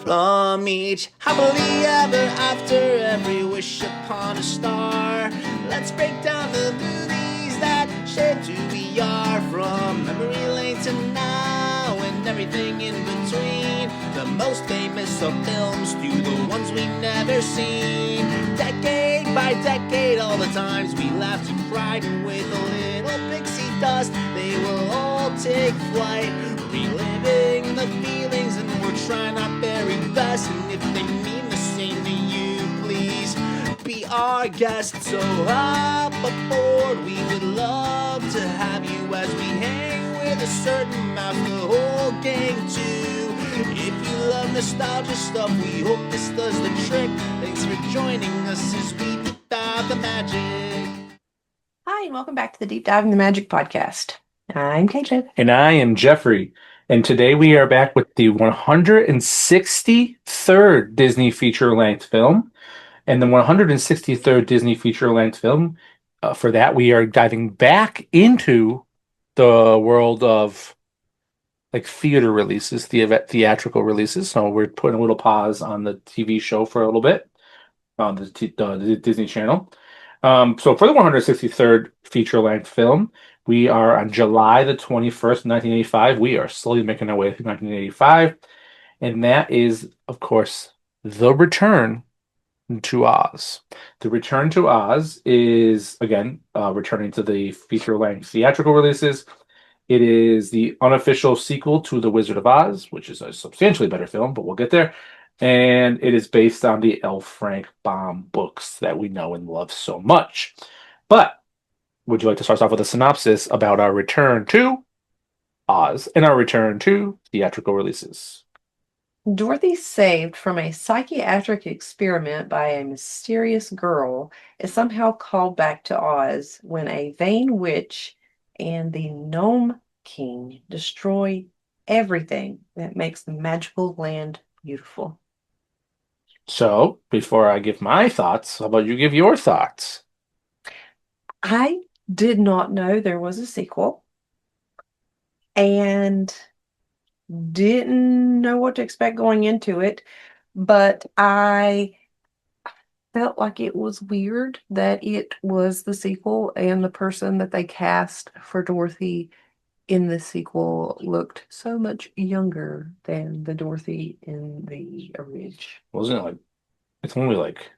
from each happily ever after, every wish upon a star. Let's break down the movies that shaped who we are, from memory lane to now and everything in between. The most famous of films to the ones we've never seen. Decade by decade, all the times we laughed and cried, and with a little pixie dust, they will all take flight, reliving the feelings, and we're trying our very best. And if they mean the same to you, please be our guest. So hop aboard, we would love to have you as we hang with a certain mouth, the whole gang too. If you love nostalgia stuff, we hope this does the trick. Thanks for joining us as we deep dive the magic. Hi, and welcome back to the Deep Dive in the Magic podcast. I'm KJ. And I am Jeffrey. And today we are back with the 163rd Disney feature-length film. And the 163rd Disney feature-length film, for that, we are diving back into the world of like theater releases, theatrical releases. So we're putting a little pause on the TV show for a little bit on the Disney Channel. So for the 163rd feature-length film, we are on July the 21st, 1985. We are slowly making our way through 1985. And that is, of course, The Return to Oz. The Return to Oz is, again, returning to the feature-length theatrical releases. It is the unofficial sequel to The Wizard of Oz, which is a substantially better film, but we'll get there. And it is based on the L. Frank Baum books that we know and love so much. But would you like to start off with a synopsis about our return to Oz and our return to theatrical releases? Dorothy, saved from a psychiatric experiment by a mysterious girl, is somehow called back to Oz when a vain witch and the Gnome King destroy everything that makes the magical land beautiful. So, before I give my thoughts, how about you give your thoughts? I did not know there was a sequel and didn't know what to expect going into it, but I felt like it was weird that it was the sequel and the person that they cast for Dorothy in the sequel looked so much younger than the Dorothy in the original. Wasn't it like it's only like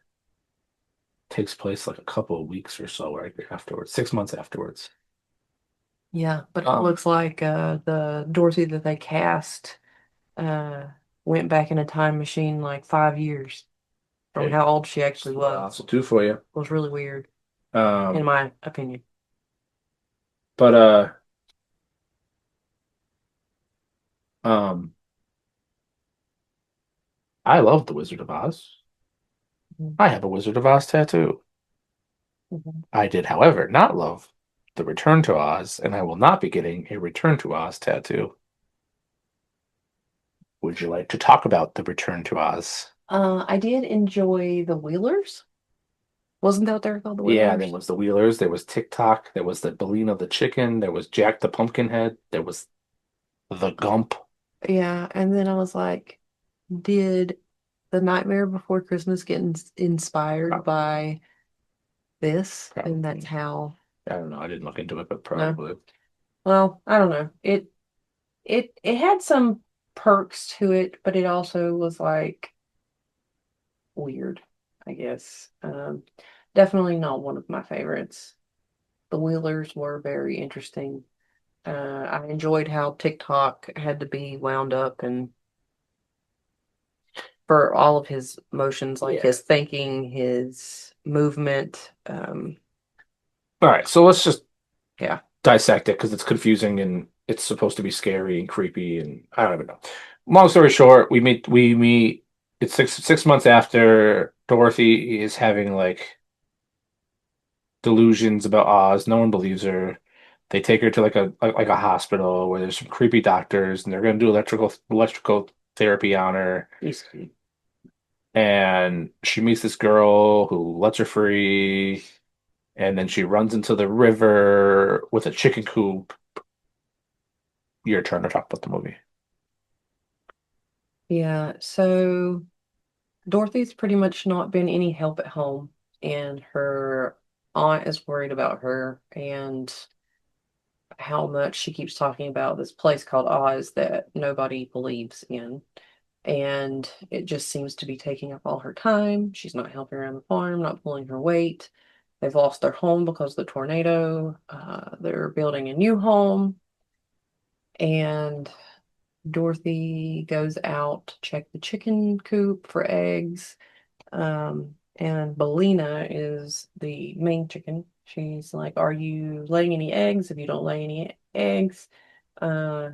takes place like a couple of weeks or so right afterwards, 6 months afterwards. Yeah, but it looks like the Dorothy that they cast uh, went back in a time machine like 5 years from Okay. how old she actually was. So two for you. It was really weird, in Um, my opinion. but um, I love The Wizard of Oz. Mhm. I have a Wizard of Oz tattoo. Mhm. I did, however, not love The Return to Oz, and I will not be getting a Return to Oz tattoo. Would you like to talk about The Return to Oz? I did enjoy the Wheelers. Wasn't that what they were called, the Yeah, there Wheelers? was the Wheelers, there was TikTok, there was the Bellina the chicken, there was Jack the Pumpkinhead, there was the Gump. Yeah, and then I was like, did The Nightmare Before Christmas get inspired by this? And that's Probably. how. I don't know. I didn't look into it, but No. probably. Well, I don't know. It had some perks to it, but it also was like weird, I guess. Definitely not one of my favorites. The Wheelers were very interesting. I enjoyed how TikTok had to be wound up and for all of his motions, like Yeah. his thinking, his movement. All right, so let's just Yeah. dissect it because it's confusing and it's supposed to be scary and creepy and I don't even know. Long story short, we meet it's six months after Dorothy is having like delusions about Oz. No one believes her. They take her to like a hospital where there's some creepy doctors and they're gonna do electrical therapy on her. And she meets this girl who lets her free, and then she runs into the river with a chicken coop. Your turn to talk about the movie. Yeah, so Dorothy's pretty much not been any help at home, and her aunt is worried about her and how much she keeps talking about this place called Oz that nobody believes in. And it just seems to be taking up all her time. She's not helping around the farm, not pulling her weight. They've lost their home because of the tornado. They're building a new home, and Dorothy goes out to check the chicken coop for eggs. And Belina is the main chicken. She's like, "Are you laying any eggs? If you don't lay any eggs, uh,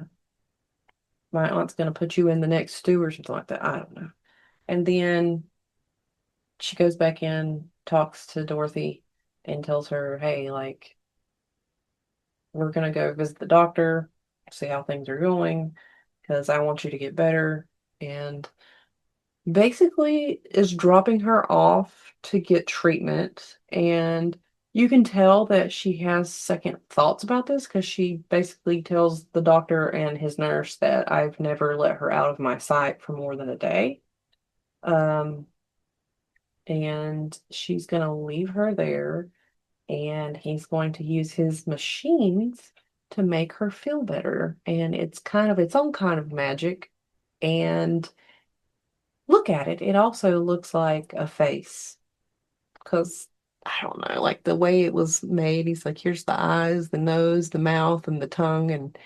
my aunt's gonna put you in the next stew or something like that." I don't know. And then she goes back in, talks to Dorothy, and tells her, "Hey, like, we're gonna go visit the doctor, see how things are going, because I want you to get better." And basically is dropping her off to get treatment. And you can tell that she has second thoughts about this because she basically tells the doctor and his nurse that I've never let her out of my sight for more than a day. Um, and she's going to leave her there, and he's going to use his machines to make her feel better. And it's kind of its own kind of magic. And look at it. It also looks like a face because I don't know, like the way it was made. He's like, here's the eyes, the nose, the mouth, and the tongue, and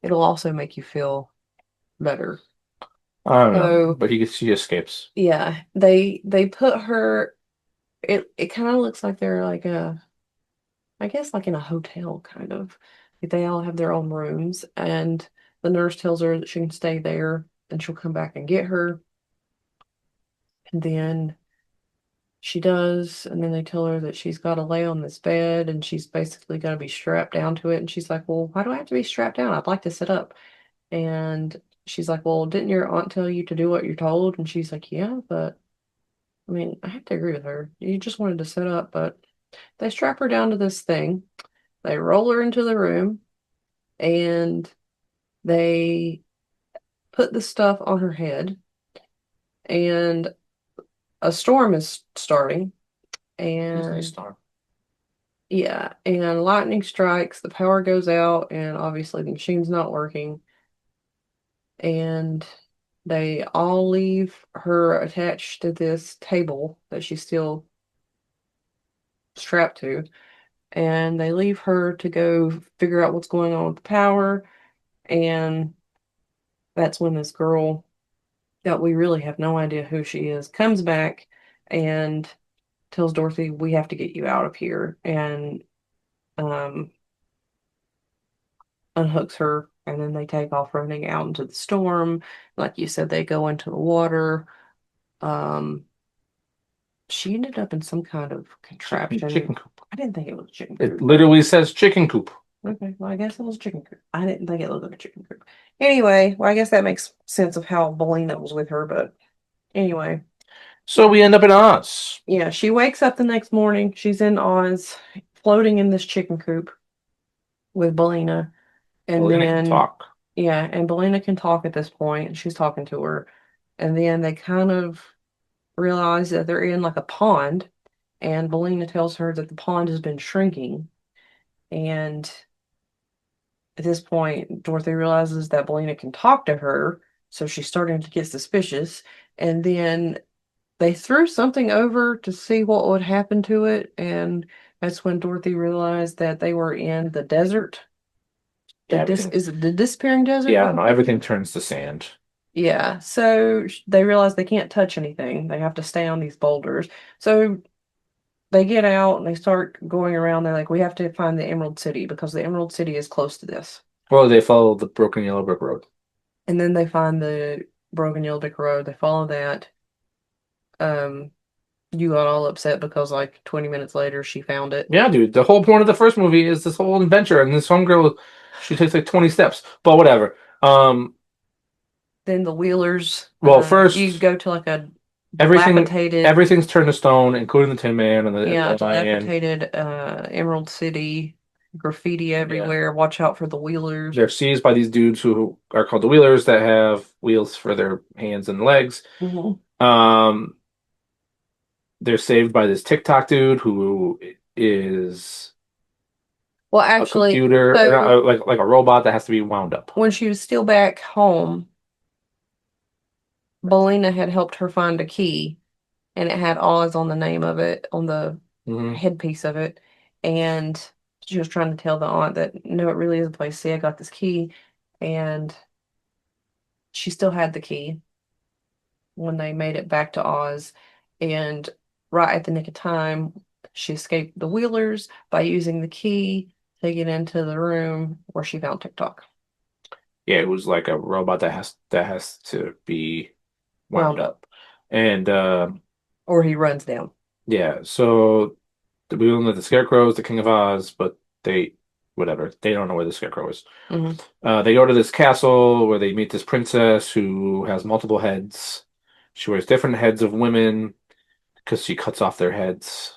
it'll also make you feel better. I don't know, So but she escapes. yeah, they put her. It kind of looks like they're like I guess like in a hotel kind of. Like they all have their own rooms, and the nurse tells her that she can stay there, and she'll come back and get her. And then she does, and then they tell her that she's got to lay on this bed and she's basically got to be strapped down to it. And she's like, "Well, why do I have to be strapped down? I'd like to sit up." And she's like, "Well, didn't your aunt tell you to do what you're told?" And she's like, "Yeah, but I mean, I have to agree with her. You just wanted to sit up." But they strap her down to this thing, they roll her into the room, and they put the stuff on her head, and a storm is starting. Disney And Star. yeah, and lightning strikes, the power goes out, and obviously the machine's not working. And they all leave her attached to this table that she's still strapped to. And they leave her to go figure out what's going on with the power. And that's when this girl that we really have no idea who she is comes back and tells Dorothy, "We have to get you out of here." And um unhooks her, and then they take off running out into the storm. Like you said, they go into the water. Um, she ended up in some kind of contraption. Chicken coop. I didn't think it was a chicken It coop. literally says chicken coop. Okay, well, I guess it was a chicken coop. I didn't think it looked like a chicken coop. Anyway, well, I guess that makes sense of how Belina was with her, but anyway. So we end up in Oz. Yeah, she wakes up the next morning. She's in Oz, floating in this chicken coop with Belina. And Elena can then talk. yeah, and Belina can talk at this point, and she's talking to her. And then they kind of realize that they're in like a pond, and Belina tells her that the pond has been shrinking. And at this point, Dorothy realizes that Belina can talk to her, so she's starting to get suspicious. And then they threw something over to see what would happen to it, and that's when Dorothy realized that they were in the desert. Everything. Is it the disappearing desert? Yeah, no, everything turns to sand. Yeah, so they realize they can't touch anything. They have to stay on these boulders. So they get out and they start going around. They're like, we have to find the Emerald City because the Emerald City is close to this. Well, they follow the broken yellow brick road. And then they find the Broken Yellow Brick Road. They follow that. Um, you got all upset because like 20 minutes later she found it. Yeah, dude. The whole point of the first movie is this whole adventure, and this homegirl, she takes like 20 steps, but whatever. Then the Wheelers. Well, first you go to like a everything dilapidated, everything's turned to stone, including the Tin Man and the yeah, lion. dilapidated Emerald City. graffiti everywhere. Watch out for the wheelers. They're seized by these dudes who are called the Wheelers that have wheels for their hands and legs. Mhm. Um, they're saved by this TikTok dude who is Well, a actually, computer, so like a robot that has to be wound up. when she was still back home, Belina had helped her find a key, and it had Oz on the name of it, on the Hmm. headpiece of it. And she was trying to tell the aunt that no, it really is a place. See, I got this key. And she still had the key when they made it back to Oz. And right at the nick of time, she escaped the Wheelers by using the key to get into the room where she found TikTok. Yeah, it was like a robot that has to be wound Wound up. up. And Or he runs down. yeah, so we all know the Scarecrow is the King of Oz, but whatever, they don't know where the Scarecrow is. Hmm. They go to this castle where they meet this princess who has multiple heads. She wears different heads of women because she cuts off their heads.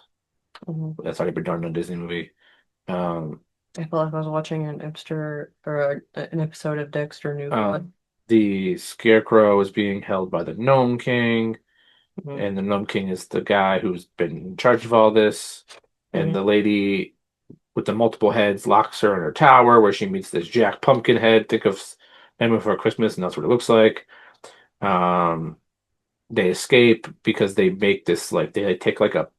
Hmm. That's already been done in a Disney movie. Um, I feel like I was watching an episode of Dexter New Blood. the Scarecrow is being held by the Gnome King, Mhm. and the Gnome King is the guy who's been in charge of all this. And Mhm. the lady with the multiple heads locks her in her tower where she meets this Jack Pumpkinhead. Think of Nightmare Before Christmas, and that's what it looks like. Um, they escape because they make this like they take like a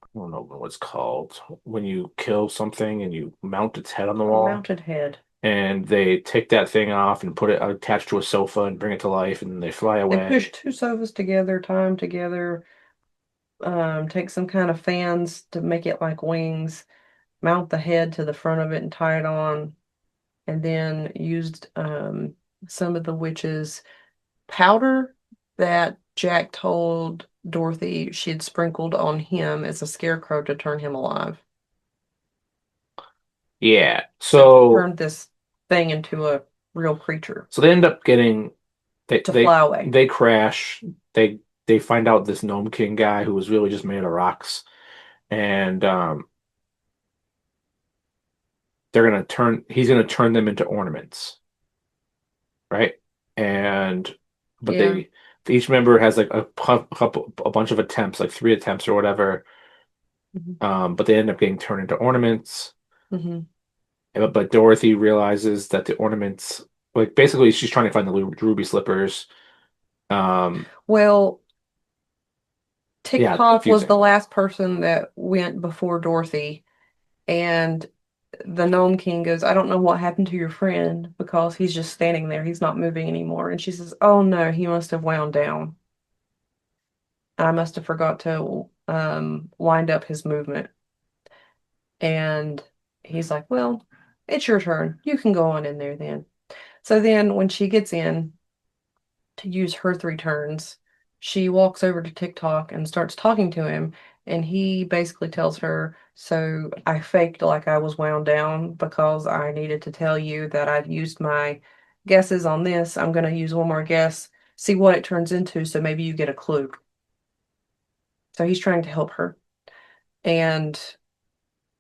I don't know what it's called when you kill something and you mount its head on the A wall. mounted head. And they take that thing off and put it attached to a sofa and bring it to life, and they fly They away. push two sofas together, tie them together, take some kind of fans to make it like wings, mount the head to the front of it and tie it on, and then used some of the witch's powder that Jack told Dorothy she had sprinkled on him as a scarecrow to turn him alive. Yeah. So he So turned this thing into a real creature so they end up getting they to they fly away. they crash. They find out this Gnome King guy who was really just made of rocks, and he's gonna turn them into ornaments, right? And but Yeah. each member has like a bunch of attempts, like 3 attempts or whatever. Hmm. But they end up getting turned into ornaments. Hmm. But Dorothy realizes that the ornaments, like basically, she's trying to find the ruby slippers. Um, Well, yeah, it's TikTok was confusing. the last person that went before Dorothy, and the Gnome King goes, I don't know what happened to your friend because he's just standing there. He's not moving anymore. And she says, oh no, he must have wound down. I must have forgot to wind up his movement. And he's like, well, it's your turn. You can go on in there then. So then when she gets in to use her 3 turns, she walks over to TikTok and starts talking to him. And he basically tells her, so I faked like I was wound down because I needed to tell you that I've used my guesses on this. I'm going to use one more guess, see what it turns into, so maybe you get a clue. So he's trying to help her. And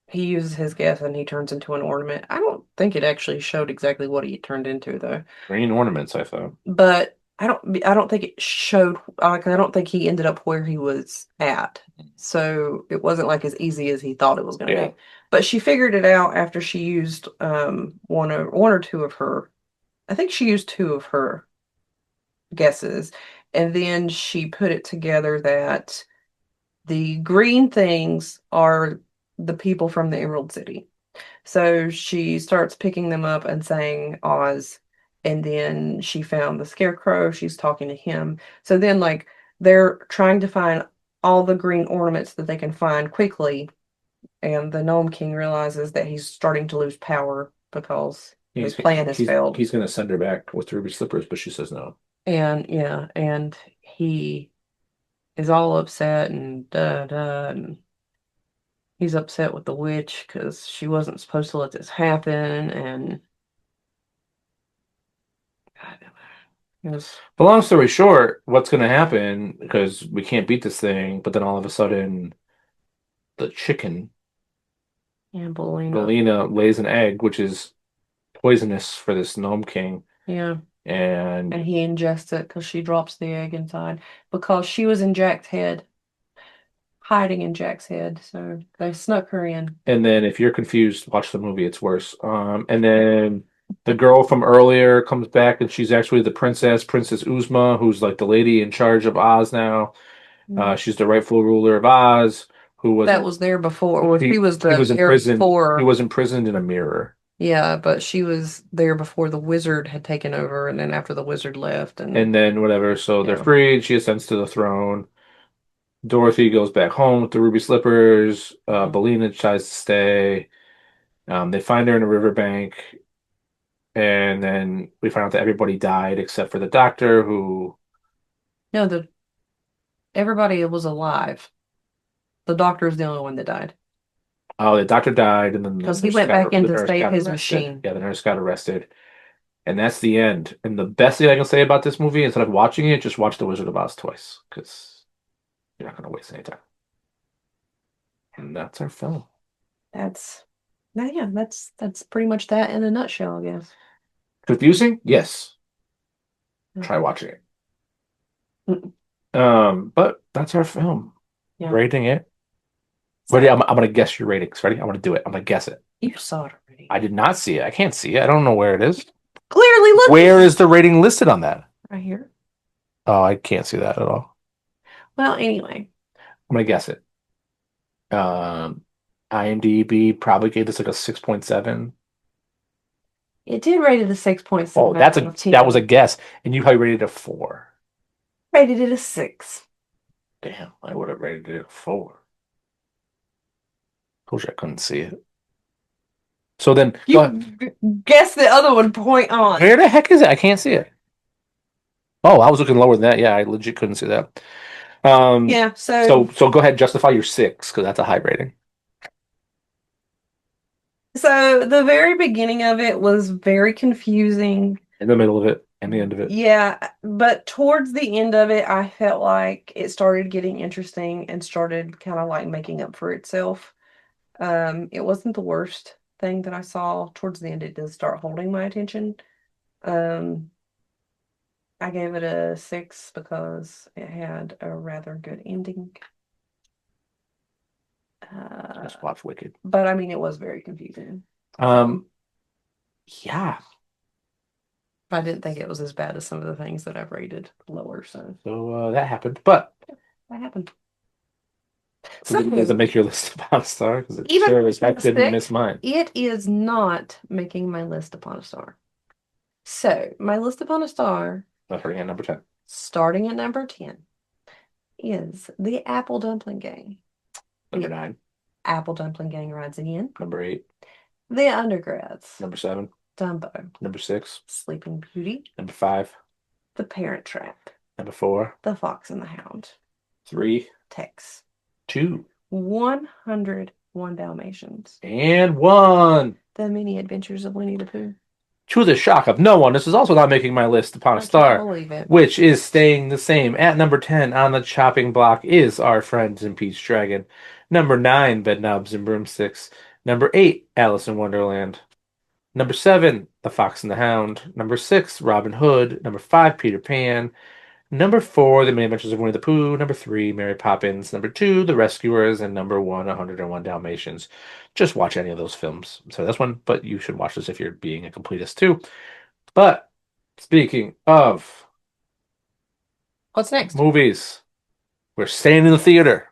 he uses his guess and he turns into an ornament. I don't think it actually showed exactly what he turned into though. Green ornaments, I thought. But I don't think it showed like I don't think he ended up where he was at. So it wasn't like as easy as he thought it was going to Yeah. be. But she figured it out after she used one or two of her. I think she used two of her guesses, and then she put it together that the green things are the people from the Emerald City. So she starts picking them up and saying Oz, and then she found the Scarecrow. She's talking to him. So then, like, they're trying to find all the green ornaments that they can find quickly, and the Gnome King realizes that he's starting to lose power because his plan has failed. He's gonna send her back with the ruby slippers, but she says no. And yeah, and he is all upset and and he's upset with the witch because she wasn't supposed to let this happen, and it was But long story short, what's gonna happen because we can't beat this thing, but then all of a sudden the chicken Yeah, Belina. Belina lays an egg, which is poisonous for this Gnome King, Yeah. and And he ingests it because she drops the egg inside because she was in Jack's head, hiding in Jack's head. So they snuck her in. and then if you're confused, watch the movie. It's worse. And then the girl from earlier comes back, and she's actually the princess, Princess Uzma, who's like the lady in charge of Oz now. She's the rightful ruler of Oz, who was That was there before. Well, she was he was there imprisoned. before. He was imprisoned in a mirror. Yeah, but she was there before the wizard had taken over, and then after the wizard left, And then whatever, so they're Yeah. freed. She ascends to the throne. Dorothy goes back home with the ruby slippers. Belina tries to stay. They find her in a riverbank, and then we find out that everybody died except for the doctor, who no, everybody was alive. The doctor is the only one that died the doctor died, and then because he went back in to save his arrested. machine. Yeah, the nurse got arrested, and that's the end. And the best thing I can say about this movie, instead of watching it, just watch The Wizard of Oz twice, because you're not going to waste any time. And that's our film. That's pretty much that in a nutshell, I guess. Confusing? Yes. Try watching it. But that's our film. Yeah. Rating it. Ready? I'm gonna guess your ratings. Ready? I'm gonna do it. I'm gonna guess it. You saw it already. I did not see it. I can't see it. I don't know where it is. Clearly, look Where is the rating listed on that? right here. Oh, I can't see that at all. Well, anyway, I'm gonna guess it. IMDb probably gave this like a 6.7. it did rate it a 6.7. Oh, that was a guess, and you probably rated it a 4. Rated it a 6. Damn, I would have rated it a 4. Wish I couldn't see it. So then, Guess the other one. Point on. where the heck is it? I can't see it. Oh, I was looking lower than that. Yeah, I legit couldn't see that. Yeah. So go ahead, justify your 6 because that's a high rating. the very beginning of it was very confusing. In the middle of it and the end of it. Yeah, but towards the end of it, I felt like it started getting interesting and started kind of like making up for itself. It wasn't the worst thing that I saw. Towards the end, it did start holding my attention. I gave it a 6 because it had a rather good ending. Just watch Wicked. But I mean, it was very confusing. Yeah. I didn't think it was as bad as some of the things that I've rated lower. So that happened, but that happened. so does it make your list upon a star? Because it Even sure as heck a didn't 6, miss mine. It is not making my list upon a star. So my list upon a star, Starting at number 10. starting at number 10, is the Apple Dumpling Gang. Number 9. Apple Dumpling Gang Rides Again. Number 8. The Undergrads. Number 7. Dumbo. Number 6. Sleeping Beauty. Number 5. The Parent Trap. Number 4. The Fox and the Hound. 3. Tex. 2. 101 Dalmatians. And 1. The Many Adventures of Winnie the Pooh. To the shock of no one, this is also not making my list upon a I star, can't believe it. which is staying the same. At number 10 on the chopping block is Our Friends in Pete's Dragon. Number 9, Bedknobs and Broomsticks. Number 8, Alice in Wonderland. Number 7, The Fox and the Hound. Number 6, Robin Hood. Number 5, Peter Pan. Number 4, The Many Adventures of Winnie the Pooh. Number 3, Mary Poppins. Number 2, The Rescuers. And number 1, 101 Dalmatians. Just watch any of those films. So that's one, but you should watch this if you're being a completist too. But speaking of What's next? movies, we're staying in the theater.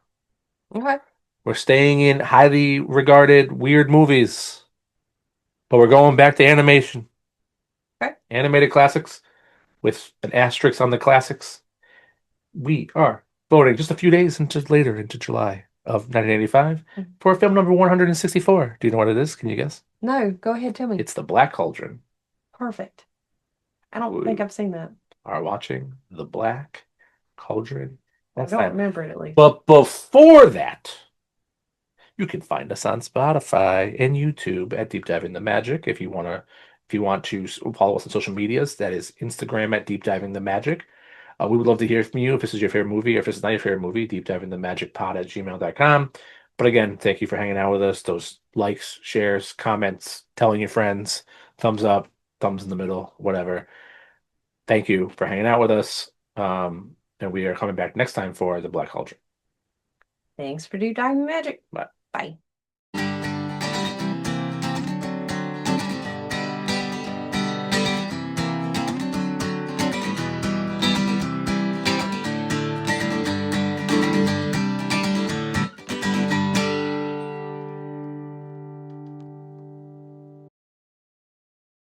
Okay. We're staying in highly regarded weird movies. But we're going back to animation. Okay. Animated classics with an asterisk on the classics. We are voting just a few days later into July of 1985 for film number 164. Do you know what it is? Can you guess? No, go ahead, tell me. It's The Black Cauldron. Perfect. I don't think I've seen that. Are watching The Black Cauldron. I don't remember it at least. But before that, you can find us on Spotify and YouTube at Deep Diving the Magic. If you want to follow us on social medias, that is Instagram at Deep Diving the Magic. We would love to hear from you if this is your favorite movie or if this is not your favorite movie, deepdivingthemagicpod@gmail.com. But again, thank you for hanging out with us. Those likes, shares, comments, telling your friends, thumbs up, thumbs in the middle, whatever. Thank you for hanging out with us. And we are coming back next time for the Black Cauldron. Thanks for Diamond Magic. Bye. Bye.